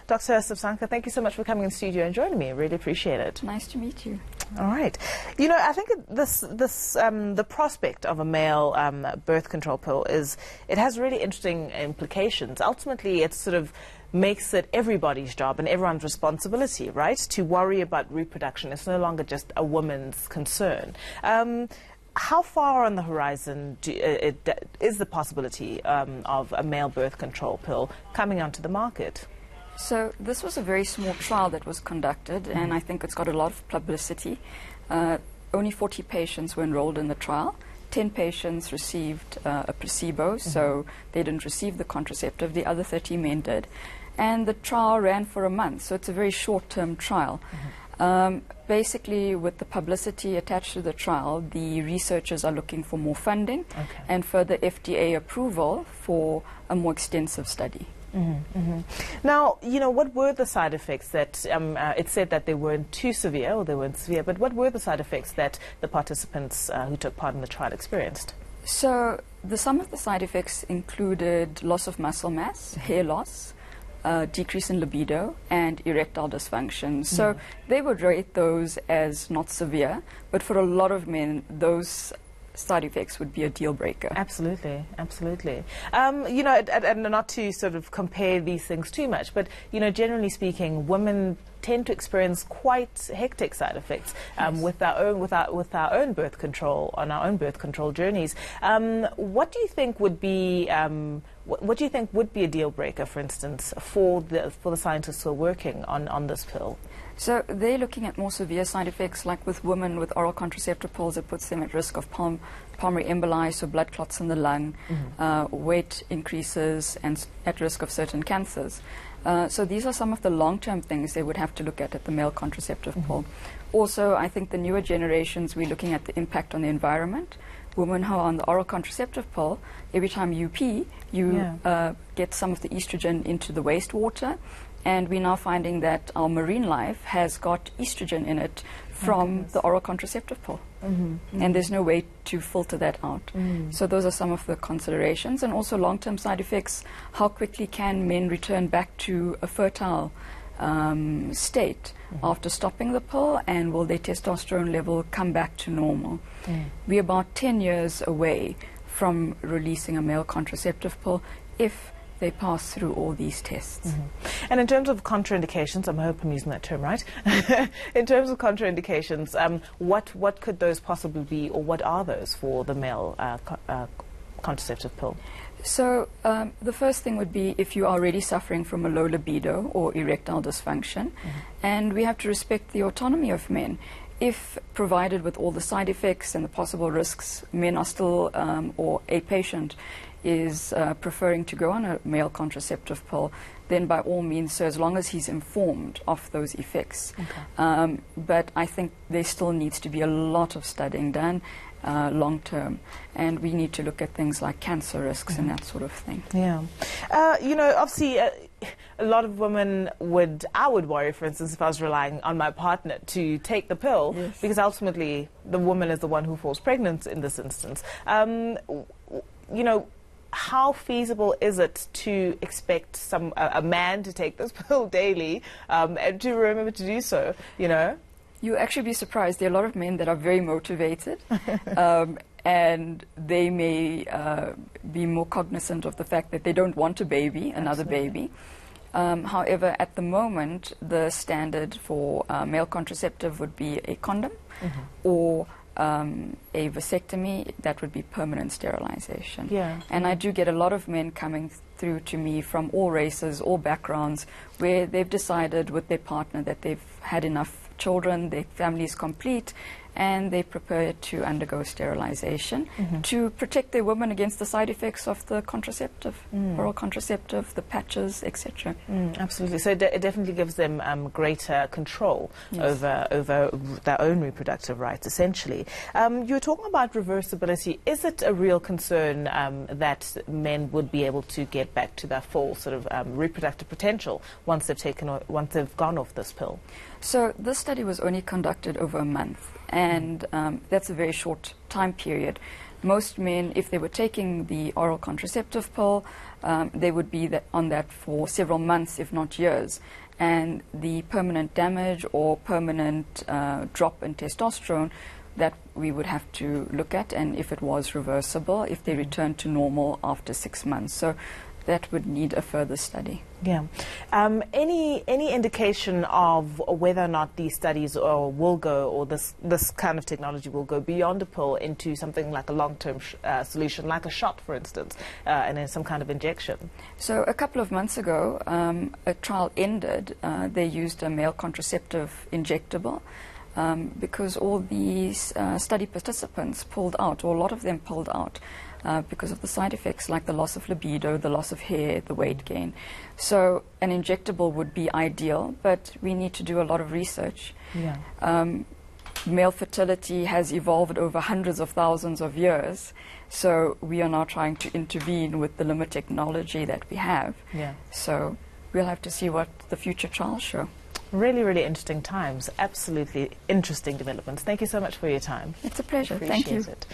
Dr. Sapsanka, thank you so much for coming in the studio and joining me. I really appreciate it. Nice to meet you. All right. You know, I think the prospect of a male birth control pill it has really interesting implications. Ultimately, it sort of makes it everybody's job and everyone's responsibility, right, to worry about reproduction. It's no longer just a woman's concern. How far on the horizon is the possibility of a male birth control pill coming onto the market? So this was a very small trial that was conducted, and I think it's got a lot of publicity. Only 40 patients were enrolled in the trial. 10 patients received a placebo, so they didn't receive the contraceptive. The other 30 men did. And the trial ran for a month, so it's a very short-term trial. Basically, with the publicity attached to the trial, the researchers are looking for more funding and further FDA approval for a more extensive study. Now, you know, what were the side effects that, it said that they weren't too severe, or they weren't severe, but what were the side effects that the participants who took part in the trial experienced? So, some of the side effects included loss of muscle mass, hair loss, decrease in libido, and erectile dysfunction. So they would rate those as not severe, but for a lot of men, those side effects would be a deal breaker. Absolutely, absolutely. You know, and not to sort of compare these things too much, but, you know, generally speaking, women tend to experience quite hectic side effects with our own birth control, on our own birth control journeys. What do you think would be what do you think would be a deal breaker, for instance, for the scientists who are working on this pill? So they're looking at more severe side effects, like with women with oral contraceptive pills. It puts them at risk of pulmonary emboli, so blood clots in the lung, weight increases, and at risk of certain cancers. So these are some of the long-term things they would have to look at the male contraceptive pill. Also, I think the newer generations, we're looking at the impact on the environment. Women who are on the oral contraceptive pill, every time you pee, you get some of the estrogen into the wastewater. And we're now finding that our marine life has got estrogen in it from the oral contraceptive pill. And there's no way to filter that out. So those are some of the considerations. And also long-term side effects. How quickly can men return back to a fertile state after stopping the pill, and will their testosterone level come back to normal? We're about 10 years away from releasing a male contraceptive pill if they pass through all these tests. And in terms of contraindications, I hope I'm using that term right. In terms of contraindications, what could those possibly be, or what are those for the male contraceptive pill? So the first thing would be if you are already suffering from a low libido or erectile dysfunction, and we have to respect the autonomy of men. If provided with all the side effects and the possible risks, men are still, or a patient is preferring to go on a male contraceptive pill, then by all means, so as long as he's informed of those effects. But I think there still needs to be a lot of studying done long term, and we need to look at things like cancer risks and that sort of thing. Yeah. You know, obviously, a lot of women I would worry, for instance, if I was relying on my partner to take the pill, because ultimately the woman is the one who falls pregnant in this instance. You know, how feasible is it to expect a man to take this pill daily and to remember to do so, you know? You'll actually be surprised. There are a lot of men that are very motivated and they may be more cognizant of the fact that they don't want a baby, another baby. However, at the moment, the standard for male contraceptive would be a condom or a vasectomy. That would be permanent sterilization. And I do get a lot of men coming through to me from all races, all backgrounds, where they've decided with their partner that they've had enough children, their family is complete, and they prepare to undergo sterilization to protect their women against the side effects of the contraceptive, oral contraceptive, the patches, etc. Absolutely. So it definitely gives them greater control over their own reproductive rights, essentially. You were talking about reversibility. Is it a real concern that men would be able to get back to their full sort of reproductive potential once they've gone off this pill? So this study was only conducted over a month, and that's a very short time period. most men, if they were taking the oral contraceptive pill, they would be on that for several months, if not years. And the permanent damage or permanent drop in testosterone, that we would have to look at, and if it was reversible, if they returned to normal after 6 months. So that would need a further study. Yeah. Any indication of whether or not these studies will go, or this kind of technology will go beyond a pill into something like a long-term solution, like a shot, for instance, and then some kind of injection? So a couple of months ago, a trial ended. They used a male contraceptive injectable. Because all these study participants pulled out, or a lot of them pulled out, because of the side effects like the loss of libido, the loss of hair, the weight gain. So an injectable would be ideal, but we need to do a lot of research. Yeah. Male fertility has evolved over hundreds of thousands of years, so we are now trying to intervene with the limited technology that we have. Yeah. So we'll have to see what the future trials show. Really, really interesting times. Absolutely interesting developments. Thank you so much for your time. It's a pleasure. Appreciate Thank you. it.